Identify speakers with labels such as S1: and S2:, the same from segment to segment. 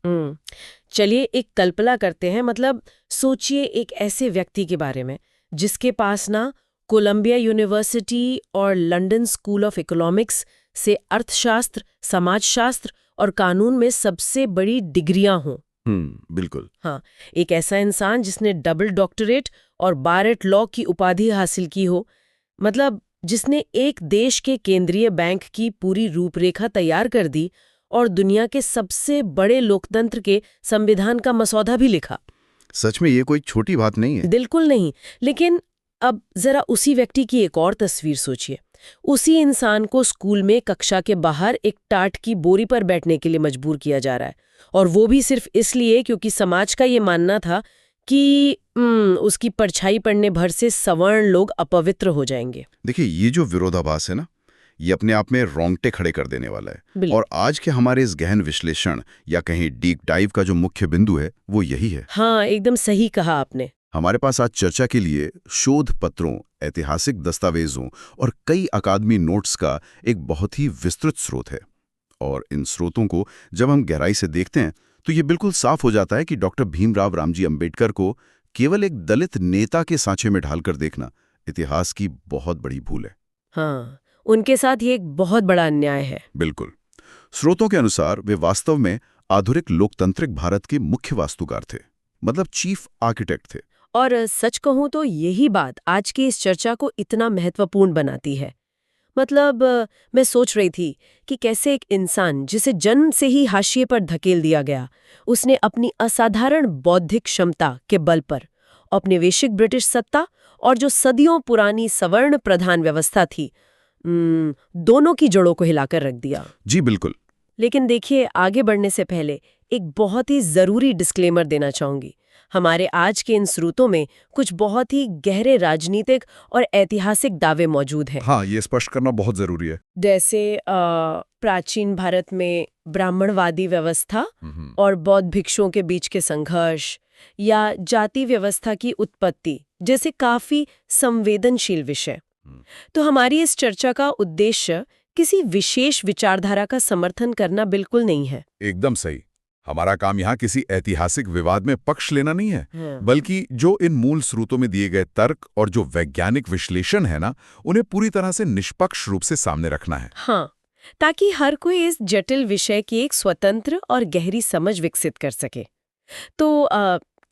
S1: हम्म चलिए एक कल्पना करते हैं, मतलब सोचिए एक ऐसे व्यक्ति के बारे में जिसके पास ना कोलंबिया यूनिवर्सिटी और लंदन स्कूल ऑफ इकोनॉमिक्स से अर्थशास्त्र, समाजशास्त्र और कानून में सबसे बड़ी डिग्रियां हों।
S2: बिल्कुल।
S1: हाँ, एक ऐसा इंसान जिसने डबल डॉक्टरेट और बारेट लॉ की उपाधि हासिल की हो, मतलब जिसने एक देश के केंद्रीय बैंक की पूरी रूपरेखा तैयार कर दी और दुनिया के सबसे बड़े लोकतंत्र के संविधान का मसौदा भी लिखा।
S2: सच में ये कोई छोटी बात नहीं है।
S1: बिल्कुल नहीं। लेकिन अब जरा उसी व्यक्ति की एक और तस्वीर सोचिए। उसी इंसान को स्कूल में कक्षा के बाहर एक टाट की बोरी पर बैठने के लिए मजबूर किया जा रहा है, और वो भी सिर्फ इसलिए क्योंकि समाज का ये मानना था कि उसकी परछाई पड़ने भर से सवर्ण लोग अपवित्र हो जाएंगे।
S2: देखिए, ये जो विरोधाभास है ना, ये अपने आप में रोंगटे खड़े कर देने वाला है। और आज के हमारे इस गहन विश्लेषण या कहीं डीप डाइव का जो मुख्य बिंदु है वो यही है।
S1: हाँ, एकदम सही कहा आपने।
S2: हमारे पास आज चर्चा के लिए शोध पत्रों, ऐतिहासिक दस्तावेजों और कई अकादमी नोट्स का एक बहुत ही विस्तृत स्रोत है। और इन स्रोतों को जब हम गहराई से देखते हैं तो ये बिल्कुल साफ हो जाता है कि डॉक्टर भीमराव रामजी अंबेडकर को केवल एक दलित नेता के सांचे में ढालकर देखना इतिहास की बहुत बड़ी भूल है।
S1: हाँ, उनके साथ ये एक बहुत बड़ा अन्याय है।
S2: बिल्कुल। स्रोतों के अनुसार वे वास्तव में आधुनिक लोकतांत्रिक भारत के मुख्य वास्तुकार थे, मतलब चीफ आर्किटेक्ट थे।
S1: और सच कहूं तो यही बात आज की इस चर्चा को इतना महत्वपूर्ण बनाती है। मतलब मैं सोच रही थी कि कैसे एक इंसान जिसे जन्म से ही हाशिए पर धकेल दिया गया, उसने अपनी असाधारण बौद्धिक क्षमता के बल पर औपनिवेशिक ब्रिटिश सत्ता और जो सदियों पुरानी सवर्ण प्रधान व्यवस्था थी, दोनों की जड़ों को हिलाकर रख दिया।
S2: जी बिल्कुल।
S1: लेकिन देखिए, आगे बढ़ने से पहले एक बहुत ही जरूरी डिस्क्लेमर देना चाहूंगी। हमारे आज के इन स्रोतों में कुछ बहुत ही गहरे राजनीतिक और ऐतिहासिक दावे मौजूद हैं।
S2: हाँ, ये स्पष्ट करना बहुत जरूरी है।
S1: जैसे प्राचीन भारत में ब्राह्मणवादी व्यवस्था और बौद्ध भिक्षुओं के बीच के संघर्ष, या जाति व्यवस्था की उत्पत्ति जैसे काफी संवेदनशील विषय। तो हमारी इस चर्चा का उद्देश्य किसी विशेष विचारधारा का समर्थन करना बिल्कुल नहीं है।
S3: एकदम सही। हमारा काम यहाँ किसी ऐतिहासिक विवाद में पक्ष लेना नहीं है, बल्कि जो इन मूल स्रोतों में दिए गए तर्क और जो वैज्ञानिक विश्लेषण है ना, उन्हें पूरी तरह से निष्पक्ष रूप से सामने रखना है।
S1: हाँ, ताकि हर कोई इस जटिल विषय की एक स्वतंत्र और गहरी समझ विकसित कर सके। तो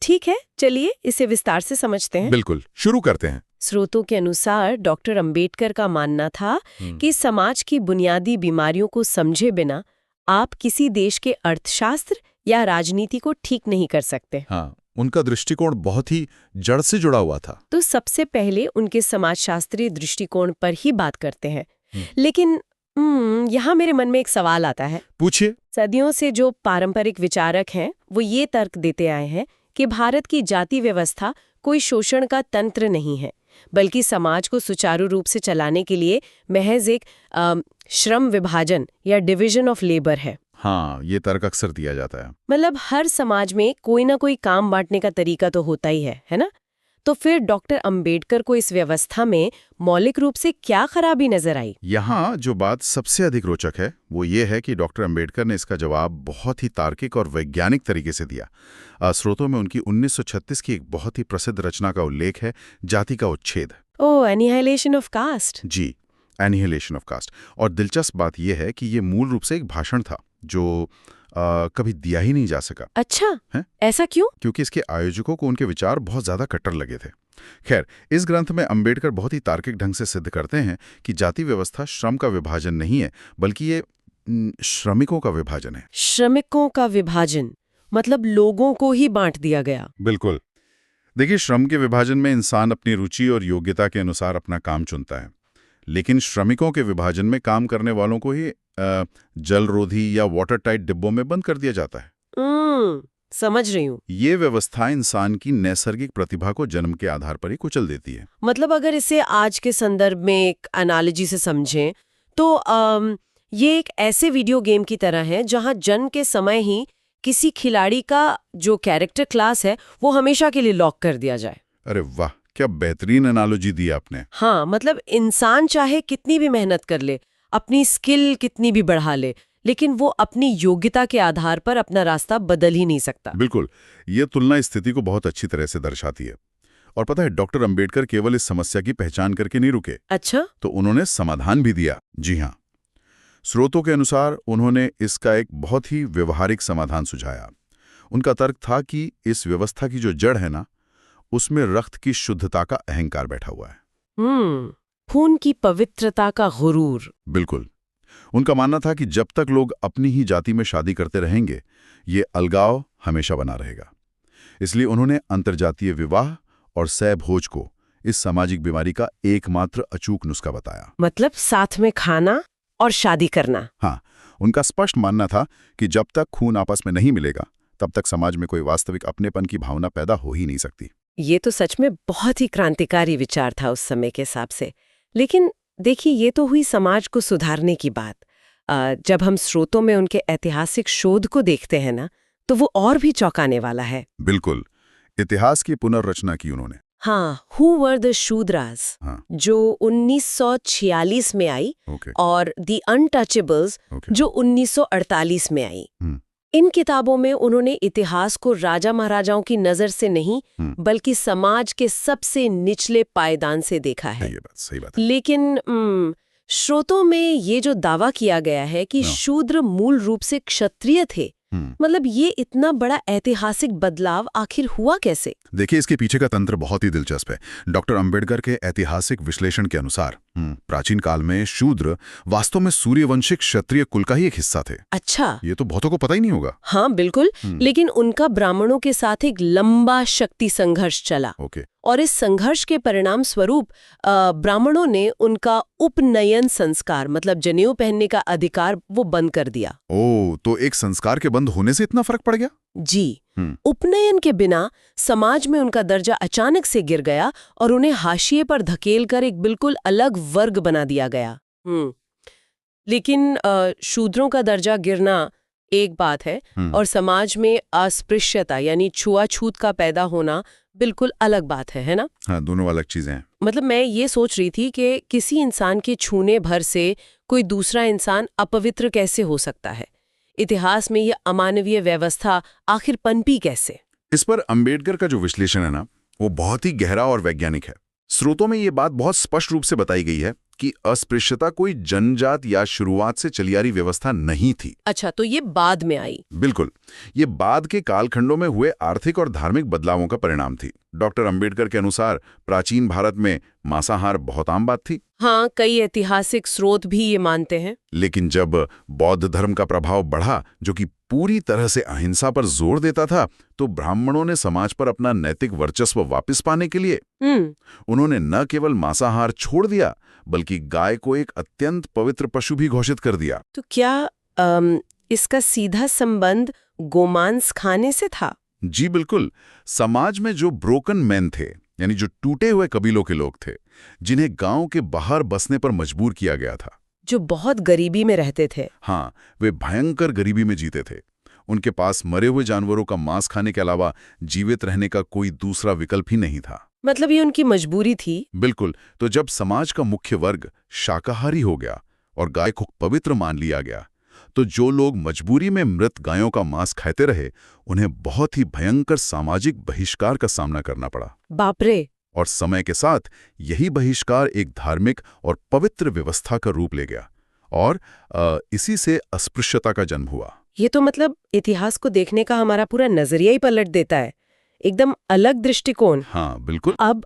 S1: ठीक है, चलिए इसे विस्तार से समझते हैं।
S3: बिल्कुल, शुरू करते हैं।
S1: स्रोतों के अनुसार डॉक्टर अंबेडकर का मानना था कि समाज की बुनियादी बीमारियों को समझे बिना आप किसी देश के अर्थशास्त्र या राजनीति को ठीक नहीं कर सकते।
S3: हाँ, उनका दृष्टिकोण बहुत ही जड़ से जुड़ा हुआ था।
S1: तो सबसे पहले उनके समाजशास्त्रीय दृष्टिकोण पर ही बात करते हैं। लेकिन यहाँ मेरे मन में एक सवाल आता है।
S3: पूछिए।
S1: सदियों से जो पारंपरिक विचारक हैं वो ये तर्क देते आए हैं कि भारत की जाति व्यवस्था कोई शोषण का तंत्र नहीं है, बल्कि समाज को सुचारू रूप से चलाने के लिए महज एक श्रम विभाजन या डिवीजन ऑफ लेबर है।
S2: हाँ, ये तर्क अक्सर दिया जाता है।
S1: मतलब हर समाज में कोई ना कोई काम बांटने का तरीका तो होता ही है ना? तो फिर डॉक्टर अंबेडकर को इस व्यवस्था में मौलिक रूप से क्या खराबी नजर आई?
S2: यहाँ जो बात सबसे अधिक रोचक है वो ये है कि डॉक्टर अंबेडकर ने इसका जवाब बहुत ही तार्किक और वैज्ञानिक तरीके से दिया। स्रोतों में उनकी 1936 की एक बहुत ही प्रसिद्ध रचना का उल्लेख है, जाति का उच्छेद।
S1: Oh, annihilation of caste.
S2: जी, एनिहिलेशन ऑफ कास्ट। और दिलचस्प बात यह है कि ये मूल रूप से एक भाषण था जो कभी दिया ही नहीं जा सका।
S1: अच्छा
S2: है?
S1: ऐसा क्यों?
S2: क्योंकि इसके आयोजकों को उनके विचार बहुत ज्यादा कट्टर लगे थे। खैर, इस ग्रंथ में अंबेडकर बहुत ही तार्किक ढंग से सिद्ध करते हैं कि जाति व्यवस्था श्रम का विभाजन नहीं है, बल्कि ये श्रमिकों का विभाजन है।
S1: श्रमिकों का विभाजन मतलब लोगों को ही बांट दिया गया।
S2: बिल्कुल। देखिए, श्रम के विभाजन में इंसान अपनी रुचि और योग्यता के अनुसार अपना काम चुनता है, लेकिन श्रमिकों के विभाजन में काम करने वालों को ही जलरोधी या वाटर टाइट डिब्बों में बंद कर दिया जाता है।
S1: समझ रही हूँ।
S2: ये व्यवस्था इंसान की नैसर्गिक प्रतिभा को जन्म के आधार पर ही कुचल देती है।
S1: मतलब अगर इसे आज के संदर्भ में एक एनालॉजी से समझें तो ये एक ऐसे वीडियो गेम की तरह है जहां जन्म के समय ही किसी खिलाड़ी का जो कैरेक्टर क्लास है वो हमेशा के लिए लॉक कर दिया जाए।
S2: अरे वाह, क्या बेहतरीन एनालॉजी दी आपने।
S1: हाँ, मतलब इंसान चाहे कितनी भी मेहनत कर ले, अपनी स्किल कितनी भी बढ़ा ले, लेकिन वो अपनी योग्यता के आधार पर अपना रास्ता बदल ही नहीं सकता।
S3: बिल्कुल, ये तुलना स्थिति को बहुत अच्छी तरह से दर्शाती है। और पता है, डॉक्टर अंबेडकर केवल इस समस्या की पहचान करके नहीं रुके।
S1: अच्छा,
S3: तो उन्होंने समाधान भी दिया। जी हाँ, स्रोतों के अनुसार उन्होंने इसका एक बहुत ही व्यवहारिक समाधान सुझाया। उनका तर्क था कि इस व्यवस्था की जो जड़ है ना, उसमें रक्त की शुद्धता का अहंकार बैठा हुआ है।
S1: खून की पवित्रता का गुरूर।
S3: बिल्कुल। उनका मानना था कि जब तक लोग अपनी ही जाति में शादी करते रहेंगे, ये अलगाव हमेशा बना रहेगा। इसलिए उन्होंने अंतर्जातीय विवाह और सहभोज को इस सामाजिक बीमारी का एकमात्र अचूक नुस्खा बताया।
S1: मतलब साथ में खाना और शादी करना।
S3: हाँ, उनका स्पष्ट मानना था कि जब तक खून आपस में नहीं मिलेगा, तब तक समाज में कोई वास्तविक अपनेपन की भावना पैदा हो ही नहीं सकती।
S1: ये तो सच में बहुत ही क्रांतिकारी विचार था उस समय के हिसाब से। लेकिन देखिए, ये तो हुई समाज को सुधारने की बात। जब हम स्रोतों में उनके ऐतिहासिक शोध को देखते हैं ना, तो वो और भी चौंकाने वाला है।
S3: बिल्कुल, इतिहास की पुनर्रचना की उन्होंने।
S1: हाँ, हु वर द शूद्रास,
S3: हाँ,
S1: जो 1946 में आई,
S3: ओके,
S1: और द अनटचेबल्स,
S3: ओके।
S1: जो 1948 में आई।
S3: हम्म,
S1: इन किताबों में उन्होंने इतिहास को राजा महाराजाओं की नजर से नहीं, बल्कि समाज के सबसे निचले पायदान से देखा है।
S3: सही बात है।
S1: लेकिन स्रोतों में ये जो दावा किया गया है कि शूद्र मूल रूप से क्षत्रिय थे, मतलब ये इतना बड़ा ऐतिहासिक बदलाव आखिर हुआ कैसे?
S3: देखिए, इसके पीछे का तंत्र बहुत ही दिलचस्प है। डॉक्टर अंबेडकर के ऐतिहासिक विश्लेषण के अनुसार प्राचीन काल में शूद्र वास्तव में सूर्यवंशी क्षत्रिय कुल का ही एक हिस्सा थे।
S1: अच्छा,
S3: ये तो बहुतों को पता ही नहीं होगा।
S1: हाँ बिल्कुल, लेकिन उनका ब्राह्मणों के साथ एक लंबा शक्ति संघर्ष चला।
S3: ओके,
S1: और इस संघर्ष के परिणाम स्वरूप ब्राह्मणों ने उनका उपनयन संस्कार, मतलब जनेऊ पहनने का अधिकार, वो बंद कर दिया।
S3: तो एक संस्कार के बंद होने से इतना फर्क पड़ गया?
S1: जी, उपनयन के बिना समाज में उनका दर्जा अचानक से गिर गया और उन्हें हाशिए पर धकेलकर एक बिल्कुल अलग वर्ग बना दिया गया। लेकिन शूद्रों का दर्जा गिरना एक बात है, और समाज में अस्पृश्यता यानी छुआछूत का पैदा होना बिल्कुल अलग बात है ना?
S3: हाँ, दोनों अलग चीजें हैं।
S1: मतलब मैं ये सोच रही थी कि किसी इंसान के छूने भर से कोई दूसरा इंसान अपवित्र कैसे हो सकता है? इतिहास में ये अमानवीय व्यवस्था आखिर पनपी कैसे?
S3: इस पर अंबेडकर का जो विश्लेषण है ना, वो बहुत ही गहरा और वैज्ञानिक है। स्रोतों में ये बात बहुत स्पष्ट रूप से बताई गई है कि अस्पृश्यता कोई जनजात या शुरुआत से चली आ रही व्यवस्था नहीं थी।
S1: अच्छा, तो ये बाद में आई?
S3: बिल्कुल, ये बाद के कालखंडों में हुए आर्थिक और धार्मिक बदलावों का परिणाम थी। डॉक्टर अंबेडकर के अनुसार प्राचीन भारत में मांसाहार बहुत आम बात थी।
S1: हाँ, कई ऐतिहासिक स्रोत भी ये मानते हैं।
S3: लेकिन जब बौद्ध धर्म का प्रभाव बढ़ा, जो कि पूरी तरह से अहिंसा पर जोर देता था, तो ब्राह्मणों ने समाज पर अपना नैतिक वर्चस्व वापस पाने के लिए उन्होंने न केवल मांसाहार छोड़ दिया, बल्कि गाय को एक अत्यंत पवित्र पशु भी घोषित कर दिया।
S1: तो क्या इसका सीधा संबंध गोमांस खाने से था?
S3: जी बिल्कुल। समाज में जो ब्रोकन मैन थे, यानी जो टूटे हुए कबीलों के लोग थे, जिन्हें गांव के बाहर बसने पर मजबूर किया गया था,
S1: जो बहुत गरीबी में रहते थे।
S3: हाँ, वे भयंकर गरीबी में जीते थे। उनके पास मरे हुए जानवरों का मांस खाने के अलावा जीवित रहने का कोई दूसरा विकल्प ही नहीं था।
S1: मतलब ये उनकी मजबूरी थी।
S3: बिल्कुल। तो जब समाज का मुख्य वर्ग शाकाहारी हो गया और गाय को पवित्र मान लिया गया, तो जो लोग मजबूरी में मृत गायों का मांस खाते रहे, उन्हें बहुत ही भयंकर सामाजिक बहिष्कार का सामना करना पड़ा।
S1: बाप रे!
S3: और समय के साथ यही बहिष्कार एक धार्मिक और पवित्र व्यवस्था का रूप ले गया, और इसी से अस्पृश्यता का जन्म हुआ।
S1: ये तो मतलब इतिहास को देखने का हमारा पूरा नजरिया ही पलट देता है, एकदम अलग दृष्टिकोण।
S3: हाँ बिल्कुल।
S1: अब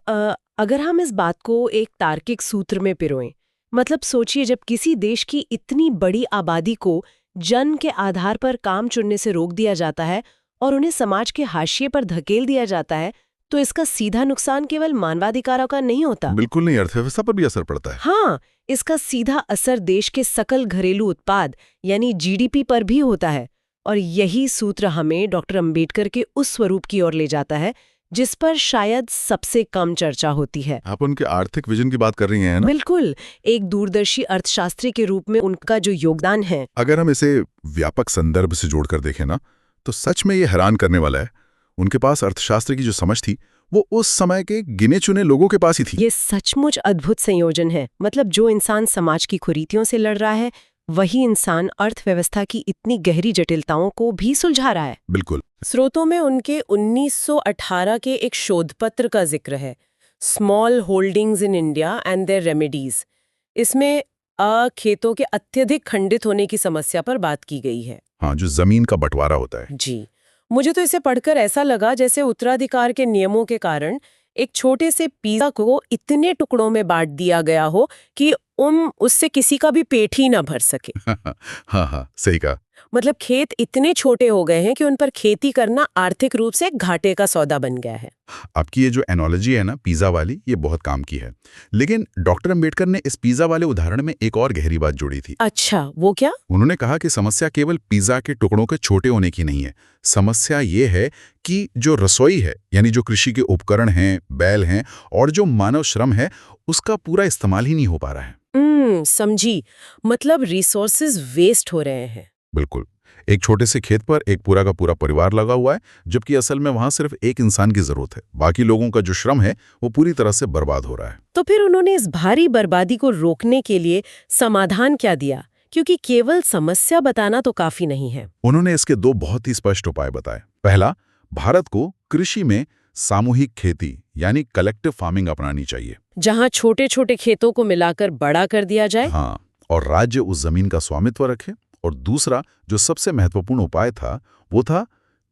S1: अगर हम इस बात को एक तार्किक सूत्र में पिरोएं, मतलब सोचिए, जब किसी देश की इतनी बड़ी आबादी को जन्म के आधार पर काम चुनने से रोक दिया जाता है और उन्हें समाज के हाशिए पर धकेल दिया जाता है, तो इसका सीधा नुकसान केवल मानवाधिकारों का नहीं होता।
S3: बिल्कुल नहीं, अर्थव्यवस्था पर भी असर पड़ता है।
S1: हाँ, इसका सीधा असर देश के सकल घरेलू उत्पाद यानी जीडीपी पर भी होता है। और यही सूत्र हमें डॉक्टर अंबेडकर के उस स्वरूप की ओर ले जाता है जिस पर शायद सबसे कम चर्चा होती है।
S3: आप उनके आर्थिक विजन की बात कर रही हैं ना?
S1: बिल्कुल, एक दूरदर्शी अर्थशास्त्री के रूप में उनका जो योगदान है।
S3: अगर हम इसे व्यापक संदर्भ से जोड़कर देखें ना, तो सच में ये हैरान करने वाला है। उनके पास अर्थशास्त्र की जो समझ थी, वो उस समय के गिने चुने लोगों के पास ही थी।
S1: ये सचमुच अद्भुत संयोजन है। मतलब जो इंसान समाज की कुरीतियों से लड़ रहा है, वही इंसान अर्थव्यवस्था की इतनी गहरी जटिलताओं को भी सुलझा रहा है।
S3: बिल्कुल।
S1: स्रोतों में उनके 1918 के एक शोध पत्र का जिक्र है, small holdings in India and their remedies. इसमें खेतों के अत्यधिक खंडित होने की समस्या पर बात की गई है।
S3: हाँ, जो जमीन का बंटवारा होता है।
S1: जी, मुझे तो इसे पढ़कर ऐसा लगा जैसे उत्तराधिकार के नियमों के कारण एक छोटे से पिज़्ज़ा को इतने टुकड़ों में बांट दिया गया हो कि उससे किसी का भी पेट ही ना भर सके।
S3: हाँ हाँ, सही कहा।
S1: मतलब खेत इतने छोटे हो गए हैं कि उन पर खेती करना आर्थिक रूप से घाटे का सौदा बन गया है।
S3: आपकी ये जो एनोलॉजी है ना पिज़्ज़ा वाली, ये बहुत काम की है। लेकिन डॉक्टर अंबेडकर ने इस पिज़्ज़ा वाले उदाहरण में एक और गहरी बात जोड़ी थी।
S1: अच्छा, वो क्या?
S3: उन्होंने कहा कि समस्या केवल पिज़्ज़ा के टुकड़ों के छोटे होने की नहीं है। समस्या ये है कि जो रसोई है, यानी जो कृषि के उपकरण हैं, बैल हैं और जो मानव श्रम है, उसका पूरा इस्तेमाल ही नहीं हो पा रहा है।
S1: समझी। मतलब रिसोर्सेज वेस्ट हो रहे हैं।
S3: बिल्कुल। एक छोटे से खेत पर एक पूरा का पूरा परिवार लगा हुआ है, जबकि असल में वहां सिर्फ एक इंसान की जरूरत है। बाकी लोगों का जो श्रम है वो पूरी तरह से बर्बाद हो रहा है।
S1: तो फिर उन्होंने इस भारी बर्बादी को रोकने के लिए समाधान क्या दिया? क्योंकि केवल समस्या बताना तो काफी नहीं है।
S3: उन्होंने इसके दो बहुत ही स्पष्ट उपाय बताए। पहला, भारत को कृषि में सामूहिक खेती यानी कलेक्टिव फार्मिंग अपनानी चाहिए,
S1: जहां छोटे छोटे खेतों को मिलाकर बड़ा कर दिया जाए।
S3: हाँ, और राज्य उस जमीन का स्वामित्व रखे। और दूसरा, जो सबसे महत्वपूर्ण उपाय था, वो था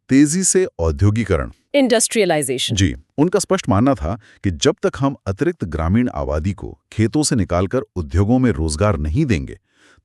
S3: तेजी से औद्योगिकरण,
S1: इंडस्ट्रियलाइजेशन।
S3: जी, उनका स्पष्ट मानना था कि जब तक हम अतिरिक्त ग्रामीण आबादी को खेतों से निकालकर उद्योगों में रोजगार नहीं देंगे,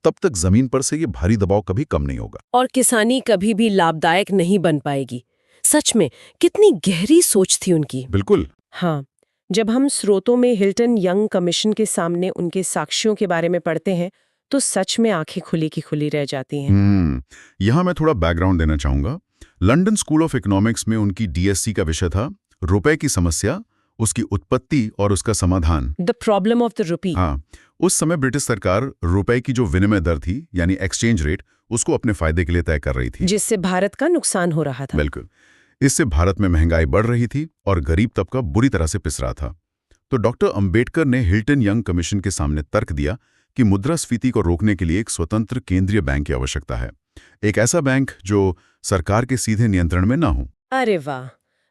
S3: तब तक जमीन पर से ये भारी दबाव कभी कम नहीं होगा।
S1: और किसानी कभी भी लाभदायक नहीं बन पाएगी। सच में कितनी गहरी सोच थी उनकी।
S3: बिल्कुल।
S1: हाँ, जब हम स्रोतों में हिल्टन यंग कमीशन के सामने उनके साक्ष्यों के बारे में पढ़ते हैं तो सच में आंखें खुली की खुली रह जाती हैं।
S3: यहाँ मैं थोड़ा बैकग्राउंड देना चाहूंगा। लंदन स्कूल ऑफ इकोनॉमिक्स में उनकी डीएससी का विषय था रुपए की समस्या, उसकी उत्पत्ति और उसका समाधान।
S1: The problem of the rupee.
S3: हाँ, उस समय ब्रिटिश सरकार रुपए की जो विनिमय दर थी यानी एक्सचेंज रेट, उसको अपने फायदे के लिए तय कर रही थी,
S1: जिससे भारत का नुकसान हो रहा था।
S3: बिल्कुल। इससे भारत में महंगाई बढ़ रही थी और गरीब तबका बुरी तरह से पिस रहा था। तो डॉक्टर अंबेडकर ने हिल्टन यंग कमीशन के सामने तर्क दिया कि मुद्रास्फीति को रोकने के लिए एक स्वतंत्र केंद्रीय बैंक की आवश्यकता है, एक ऐसा बैंक जो सरकार के सीधे नियंत्रण में ना हो।
S1: अरे वाह!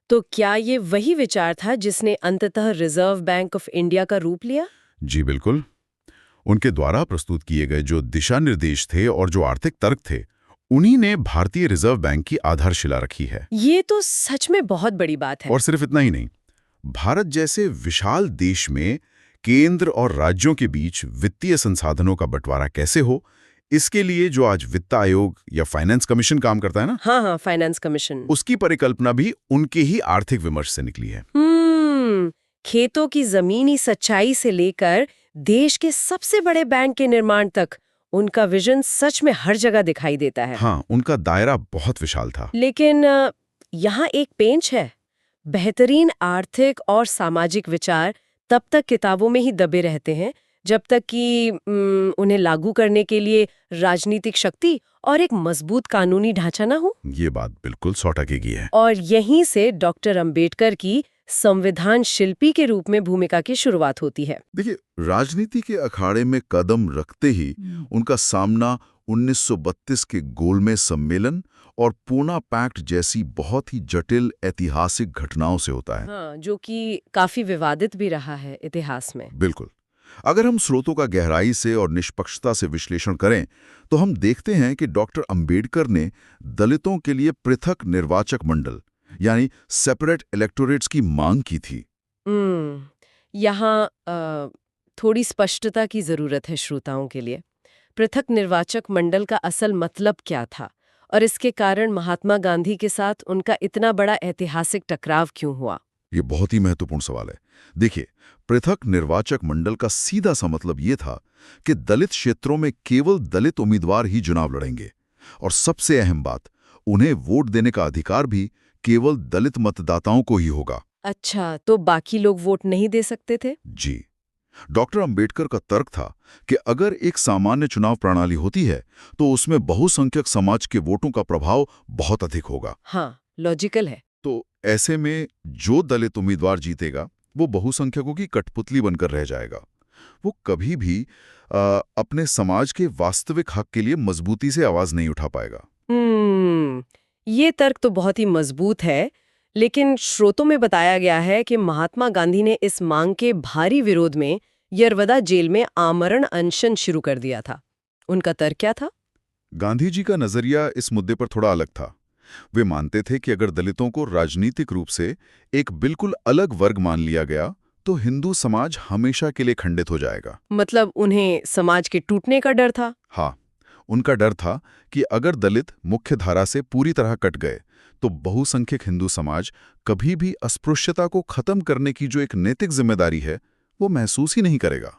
S1: तो क्या ये वही विचार था जिसने अंततः रिजर्व बैंक ऑफ इंडिया का रूप लिया?
S3: जी बिल्कुल। उनके द्वारा प्रस्तुत किए गए जो दिशा निर्देश थे और जो आर्थिक तर्क थे, उन्हीं ने भारतीय रिजर्व बैंक की आधारशिला रखी है।
S1: ये तो सच में बहुत बड़ी बात है।
S3: और सिर्फ इतना ही नहीं, भारत जैसे विशाल देश में केंद्र और राज्यों के बीच वित्तीय संसाधनों का बंटवारा कैसे हो, इसके लिए जो आज वित्त आयोग या फाइनेंस कमीशन काम करता है ना,
S1: हाँ, फाइनेंस कमीशन,
S3: उसकी परिकल्पना भी उनके ही आर्थिक विमर्श से निकली है।
S1: खेतों की जमीनी सच्चाई से लेकर देश के सबसे बड़े बैंक के निर्माण तक उनका विजन सच में हर जगह दिखाई देता है।
S3: हाँ, उनका दायरा बहुत विशाल था।
S1: लेकिन यहाँ एक पेंच है। बेहतरीन आर्थिक और सामाजिक विचार तब तक किताबों में ही दबे रहते हैं जब तक कि उन्हें लागू करने के लिए राजनीतिक शक्ति और एक मजबूत कानूनी ढांचा ना हो।
S3: ये बात बिल्कुल 100% की है।
S1: और यहीं से डॉक्टर अंबेडकर की संविधान शिल्पी के रूप में भूमिका की शुरुआत होती है।
S2: देखिए, राजनीति के अखाड़े में कदम रखते ही उनका सामना 1932 के गोलमेज सम्मेलन और पूना पैक्ट जैसी बहुत ही जटिल ऐतिहासिक घटनाओं से होता है।
S1: हाँ, जो कि काफी विवादित भी रहा है इतिहास में।
S2: बिल्कुल। अगर हम स्रोतों का गहराई से और निष्पक्षता से विश्लेषण करें तो हम देखते हैं कि डॉक्टर अंबेडकर ने दलितों के लिए पृथक निर्वाचक मंडल यानी सेपरेट इलेक्टोरेट्स की मांग की थी।
S1: यहाँ थोड़ी स्पष्टता की जरूरत है श्रोताओं के लिए। पृथक निर्वाचक मंडल का असल मतलब क्या था और इसके कारण महात्मा गांधी के साथ उनका इतना बड़ा ऐतिहासिक टकराव क्यों हुआ?
S2: ये बहुत ही महत्वपूर्ण सवाल है। देखिए, पृथक निर्वाचक मंडल का सीधा सा मतलब ये था कि दलित क्षेत्रों में केवल दलित उम्मीदवार ही चुनाव लड़ेंगे और सबसे अहम बात, उन्हें वोट देने का अधिकार भी केवल दलित मतदाताओं को ही होगा।
S1: अच्छा, तो बाकी लोग वोट नहीं दे सकते थे?
S2: जी। डॉक्टर अंबेडकर का तर्क था कि अगर एक सामान्य चुनाव प्रणाली होती है तो उसमें बहुसंख्यक समाज के वोटों का प्रभाव बहुत अधिक होगा।
S1: हाँ, लॉजिकल है।
S2: तो ऐसे में जो दलित उम्मीदवार जीतेगा वो बहुसंख्यकों की कठपुतली बनकर रह जाएगा।
S3: वो कभी भी अपने समाज के वास्तविक हक के लिए मजबूती से आवाज नहीं उठा पाएगा।
S1: ये तर्क तो बहुत ही मजबूत है, लेकिन स्रोतों में बताया गया है कि महात्मा गांधी ने इस मांग के भारी विरोध में यरवदा जेल में आमरण अनशन शुरू कर दिया था। उनका तर्क क्या था?
S3: गांधी जी का नजरिया इस मुद्दे पर थोड़ा अलग था। वे मानते थे कि अगर दलितों को राजनीतिक रूप से एक बिल्कुल अलग वर्ग मान लिया गया तो हिंदू समाज हमेशा के लिए खंडित हो जाएगा।
S1: मतलब उन्हें समाज के टूटने का डर था?
S3: हाँ, उनका डर था कि अगर दलित मुख्य धारा से पूरी तरह कट गए तो बहुसंख्यक हिंदू समाज कभी भी अस्पृश्यता को खत्म करने की जो एक नैतिक जिम्मेदारी है वो महसूस ही नहीं करेगा।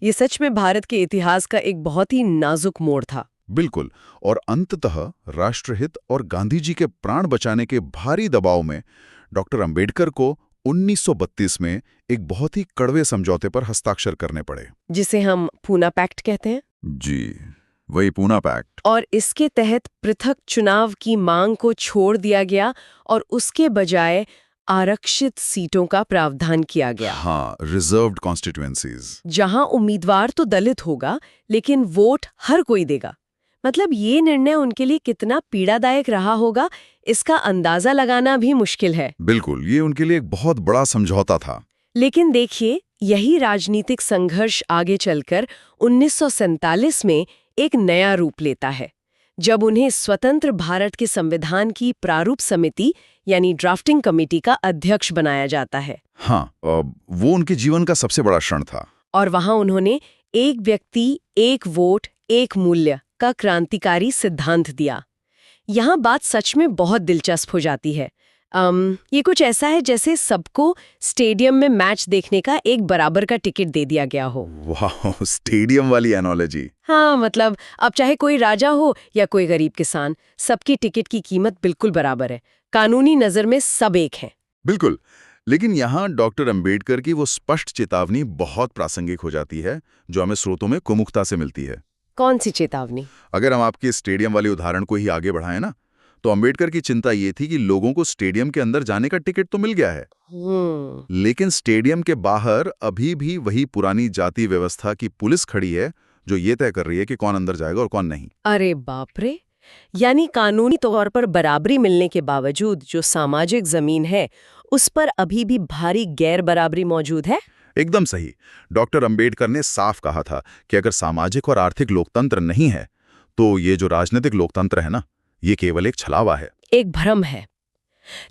S1: ये सच में भारत के इतिहास का एक बहुत ही नाजुक मोड़ था।
S3: बिल्कुल, और अंततः राष्ट्रहित और गांधी जी के प्राण बचाने के भारी दबाव में डॉक्टर अंबेडकर को 1932 में एक बहुत ही कड़वे समझौते पर हस्ताक्षर करने पड़े,
S1: जिसे हम पूना पैक्ट कहते हैं।
S3: जी, वही पूना पैक्ट।
S1: और इसके तहत पृथक चुनाव की मांग को छोड़ दिया गया और उसके बजाय आरक्षित सीटों का प्रावधान किया गया।
S3: हाँ, रिजर्व्ड कॉन्स्टिट्यूएंसीज,
S1: जहां उम्मीदवार तो दलित होगा लेकिन वोट हर कोई देगा। मतलब ये निर्णय उनके लिए कितना पीड़ादायक रहा होगा, इसका अंदाजा लगाना भी मुश्किल है।
S3: बिल्कुल, ये उनके लिए एक बहुत बड़ा समझौता था।
S1: लेकिन देखिए, यही राजनीतिक संघर्ष आगे चलकर 1947 में एक नया रूप लेता है, जब उन्हें स्वतंत्र भारत के संविधान की प्रारूप समिति यानी ड्राफ्टिंग कमेटी का अध्यक्ष बनाया जाता है।
S3: हाँ, वो उनके जीवन का सबसे बड़ा क्षण था।
S1: और वहां उन्होंने एक व्यक्ति, एक वोट, एक मूल्य का क्रांतिकारी सिद्धांत दिया। यहाँ बात सच में बहुत दिलचस्प हो जाती है। ये कुछ ऐसा है जैसे सबको स्टेडियम में मैच देखने का एक बराबर का टिकट दे दिया गया हो।
S3: वाह, स्टेडियम वाली एनोलॉजी।
S1: हाँ, मतलब अब चाहे कोई राजा हो या कोई गरीब किसान, सबकी टिकट की कीमत बिल्कुल बराबर है। कानूनी नजर में सब एक हैं।
S3: बिल्कुल, लेकिन यहाँ डॉक्टर अंबेडकर की वो स्पष्ट चेतावनी बहुत प्रासंगिक हो जाती है, जो हमें स्रोतों में कुमुखता से मिलती है।
S1: कौन सी चेतावनी?
S3: अगर हम आपके स्टेडियम वाले उदाहरण को ही आगे बढ़ाएं ना, तो अंबेडकर की चिंता ये थी कि लोगों को स्टेडियम के अंदर जाने का टिकट तो मिल गया है, लेकिन स्टेडियम के बाहर अभी भी वही पुरानी जाति व्यवस्था की पुलिस खड़ी है जो ये तय कर रही है कि कौन अंदर जाएगा और कौन नहीं।
S1: अरे बाप रे! यानी कानूनी तौर पर बराबरी मिलने के बावजूद जो सामाजिक जमीन है उस पर अभी भी भारी गैर बराबरी मौजूद है।
S3: एकदम सही। डॉक्टर अंबेडकर ने साफ कहा था कि अगर सामाजिक और आर्थिक लोकतंत्र नहीं है तो ये जो राजनीतिक लोकतंत्र है ना, ये केवल एक छलावा है,
S1: एक भ्रम है।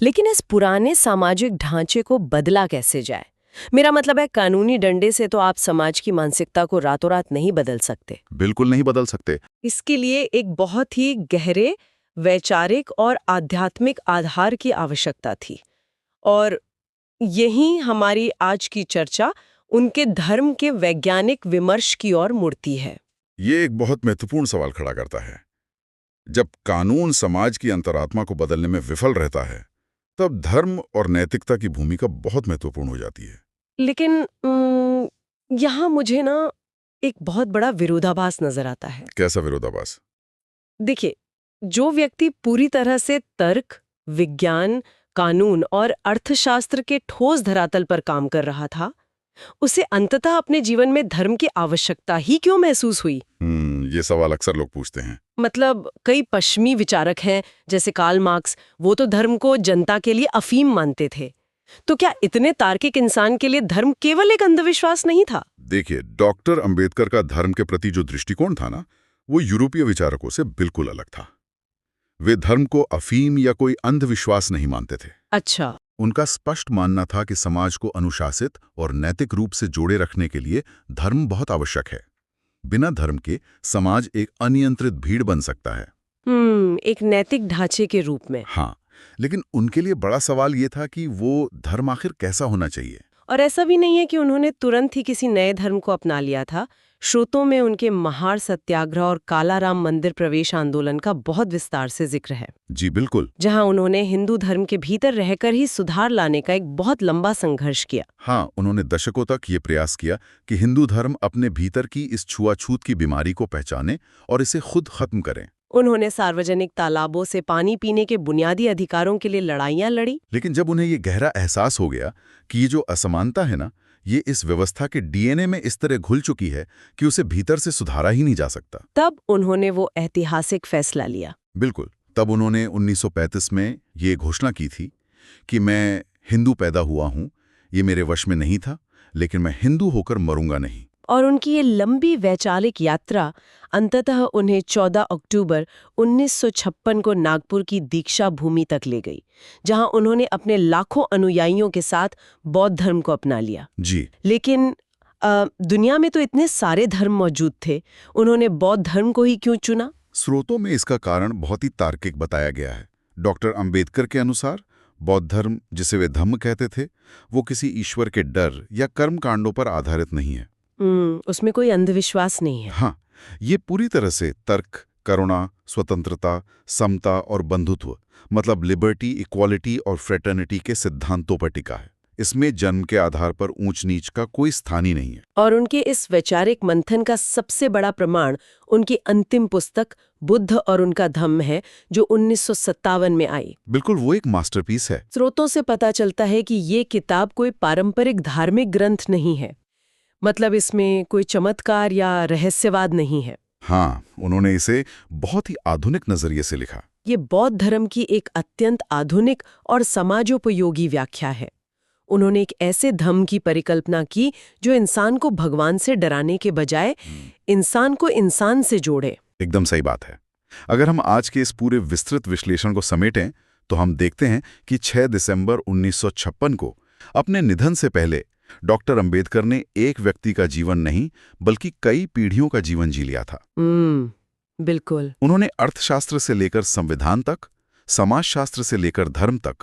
S1: लेकिन इस पुराने सामाजिक ढांचे को बदला कैसे जाए? मेरा मतलब है, कानूनी डंडे से तो आप समाज की मानसिकता को रातों रात नहीं बदल सकते।
S3: बिल्कुल नहीं बदल सकते।
S1: इसके लिए एक बहुत ही गहरे वैचारिक और आध्यात्मिक आधार की आवश्यकता थी। और यही हमारी आज की चर्चा उनके धर्म के वैज्ञानिक विमर्श की ओर मुड़ती है।
S3: ये एक बहुत महत्वपूर्ण सवाल खड़ा करता है। जब कानून समाज की अंतरात्मा को बदलने में विफल रहता है, तब धर्म और नैतिकता की भूमिका बहुत महत्वपूर्ण हो जाती है।
S1: लेकिन यहाँ मुझे ना एक बहुत बड़ा विरोधाभास नजर आता है।
S3: कैसा विरोधाभास?
S1: देखिए, जो व्यक्ति पूरी तरह से तर्क, विज्ञान, कानून और अर्थशास्त्र के ठोस धरातल पर काम कर रहा था, उसे अंततः अपने जीवन में धर्म की आवश्यकता ही क्यों महसूस हुई?
S3: ये सवाल अक्सर लोग पूछते हैं।
S1: मतलब कई पश्चिमी विचारक हैं जैसे कार्ल मार्क्स, वो तो धर्म को जनता के लिए अफीम मानते थे। तो क्या इतने तार्किक इंसान के लिए धर्म केवल एक अंधविश्वास नहीं था?
S3: देखिए, डॉक्टर अंबेडकर का धर्म के प्रति जो दृष्टिकोण था ना, वो यूरोपीय विचारकों से बिल्कुल अलग था। वे धर्म को अफीम या कोई अंधविश्वास नहीं मानते थे।
S1: अच्छा।
S3: उनका स्पष्ट मानना था कि समाज को अनुशासित और नैतिक रूप से जोड़े रखने के लिए धर्म बहुत आवश्यक है। बिना धर्म के समाज एक अनियंत्रित भीड़ बन सकता है।
S1: एक नैतिक ढांचे के रूप में।
S3: हाँ, लेकिन उनके लिए बड़ा सवाल ये था कि वो धर्म आखिर कैसा होना चाहिए।
S1: और ऐसा भी नहीं है कि उन्होंने तुरंत ही किसी नए धर्म को अपना लिया था। श्रोतों में उनके महार सत्याग्रह और कालाराम मंदिर प्रवेश आंदोलन का बहुत विस्तार से जिक्र है।
S3: जी बिल्कुल।
S1: जहां उन्होंने हिंदू धर्म के भीतर रहकर ही सुधार लाने का एक बहुत लंबा संघर्ष किया।
S3: हाँ, उन्होंने दशकों तक ये प्रयास किया कि हिंदू धर्म अपने भीतर की इस छुआछूत की बीमारी को पहचाने और इसे खुद खत्म करें।
S1: उन्होंने सार्वजनिक तालाबों से पानी पीने के बुनियादी अधिकारों के लिए लड़ाइयां लड़ी।
S3: लेकिन जब उन्हें ये गहरा एहसास हो गया कि ये जो असमानता है ना, ये इस व्यवस्था के डीएनए में इस तरह घुल चुकी है कि उसे भीतर से सुधारा ही नहीं जा सकता।
S1: तब उन्होंने वो ऐतिहासिक फैसला लिया।
S3: बिल्कुल, तब उन्होंने 1935 में ये घोषणा की थी कि मैं हिंदू पैदा हुआ हूं, ये मेरे वश में नहीं था, लेकिन मैं हिंदू होकर मरूंगा नहीं।
S1: और उनकी ये लंबी वैचारिक यात्रा अंततः उन्हें 14 अक्टूबर 1956 को नागपुर की दीक्षा भूमि तक ले गई, जहां उन्होंने अपने लाखों अनुयायियों के साथ बौद्ध धर्म को अपना लिया।
S3: जी।
S1: लेकिन दुनिया में तो इतने सारे धर्म मौजूद थे, उन्होंने बौद्ध धर्म को ही क्यों चुना?
S3: स्रोतों में इसका कारण बहुत ही तार्किक बताया गया है। डॉक्टर अंबेडकर के अनुसार बौद्ध धर्म, जिसे वे धम्म कहते थे, वो किसी ईश्वर के डर या कर्मकांडों पर आधारित नहीं है।
S1: उसमें कोई अंधविश्वास नहीं है।
S3: हाँ, ये पूरी तरह से तर्क, करुणा, स्वतंत्रता, समता और बंधुत्व, मतलब लिबर्टी, इक्वालिटी और फ्रेटर्निटी के सिद्धांतों पर टिका है। इसमें जन्म के आधार पर ऊंच नीच का कोई स्थान ही नहीं है।
S1: और उनके इस वैचारिक मंथन का सबसे बड़ा प्रमाण उनकी अंतिम पुस्तक बुद्ध और उनका धम्म है, जो 1957 में आई।
S3: बिल्कुल, वो एक मास्टरपीस है।
S1: स्रोतों से पता चलता है कि ये किताब कोई पारंपरिक धार्मिक ग्रंथ नहीं है, मतलब इसमें कोई चमत्कार या रहस्यवाद नहीं है।
S3: हाँ, उन्होंने इसे बहुत ही आधुनिक नजरिए से लिखा।
S1: ये बौद्ध धर्म की एक अत्यंत आधुनिक और समाजोपयोगी व्याख्या है। उन्होंने एक ऐसे धम्म की परिकल्पना की जो इंसान को भगवान से डराने के बजाय इंसान को इंसान से जोड़े।
S3: एकदम सही बात है। अगर हम आज के इस पूरे विस्तृत विश्लेषण को समेटें तो हम देखते हैं कि 6 दिसंबर 1956 को अपने निधन से पहले डॉक्टर अंबेडकर ने एक व्यक्ति का जीवन नहीं बल्कि कई पीढ़ियों का जीवन जी लिया था।
S1: बिल्कुल।
S3: उन्होंने अर्थशास्त्र से लेकर संविधान तक, समाजशास्त्र से लेकर धर्म तक,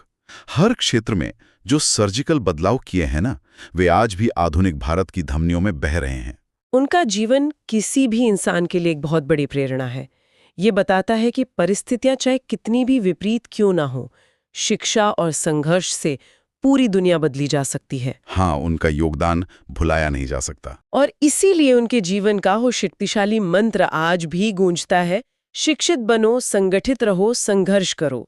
S3: हर क्षेत्र में जो सर्जिकल बदलाव किए हैं ना, वे आज भी आधुनिक भारत की धमनियों में बह रहे हैं।
S1: उनका जीवन किसी भी इंसान के लिए एक बहुत बड़ी प्रेरणा है। ये बताता है कि परिस्थितियां चाहे कितनी भी विपरीत क्यों ना हो, शिक्षा और संघर्ष से पूरी दुनिया बदली जा सकती है।
S3: हाँ, उनका योगदान भुलाया नहीं जा सकता।
S1: और इसीलिए उनके जीवन का वो शक्तिशाली मंत्र आज भी गूंजता है, शिक्षित बनो, संगठित रहो, संघर्ष करो।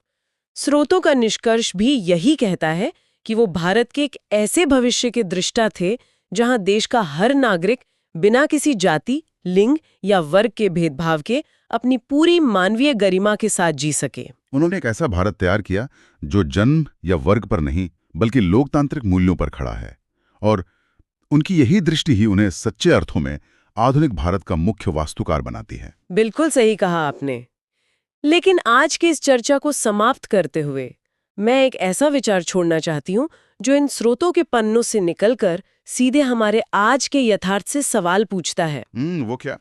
S1: स्रोतों का निष्कर्ष भी यही कहता है कि वो भारत के एक ऐसे भविष्य के दृष्टा थे जहां देश का हर नागरिक बिना किसी जाति, लिंग या वर्ग के भेदभाव के अपनी पूरी मानवीय गरिमा के साथ जी सके।
S3: उन्होंने एक ऐसा भारत तैयार किया जो जन्म या वर्ग पर नहीं बल्कि लोकतांत्रिक मूल्यों पर खड़ा है, और उनकी यही दृष्टि ही उन्हें सच्चे अर्थों में आधुनिक भारत का मुख्य वास्तुकार बनाती है।
S1: बिल्कुल सही कहा आपने। लेकिन आज की इस चर्चा को समाप्त करते हुए मैं एक ऐसा विचार छोड़ना चाहती हूँ जो इन स्रोतों के पन्नों से निकलकर सीधे हमारे आज के यथार्थ से सवाल पूछता है।
S3: वो क्या?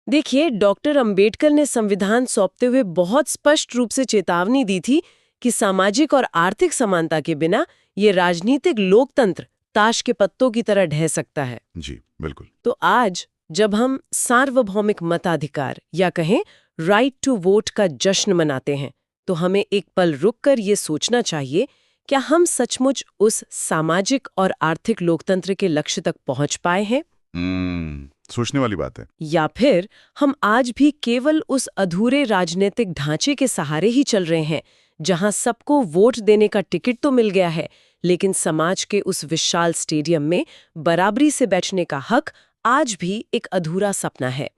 S1: देखिए, डॉक्टर अंबेडकर ने संविधान सौंपते हुए बहुत स्पष्ट रूप से चेतावनी दी थी कि सामाजिक और आर्थिक समानता के बिना ये राजनीतिक लोकतंत्र ताश के पत्तों की तरह ढह सकता है।
S3: जी बिल्कुल।
S1: तो आज जब हम सार्वभौमिक मताधिकार या कहें राइट टू वोट का जश्न मनाते हैं, तो हमें एक पल रुककर ये सोचना चाहिए, क्या हम सचमुच उस सामाजिक और आर्थिक लोकतंत्र के लक्ष्य तक पहुंच पाए हैं?
S3: सोचने वाली बात है।
S1: या फिर हम आज भी केवल उस अधूरे राजनीतिक ढांचे के सहारे ही चल रहे हैं जहां सबको वोट देने का टिकट तो मिल गया है, लेकिन समाज के उस विशाल स्टेडियम में बराबरी से बैठने का हक आज भी एक अधूरा सपना है।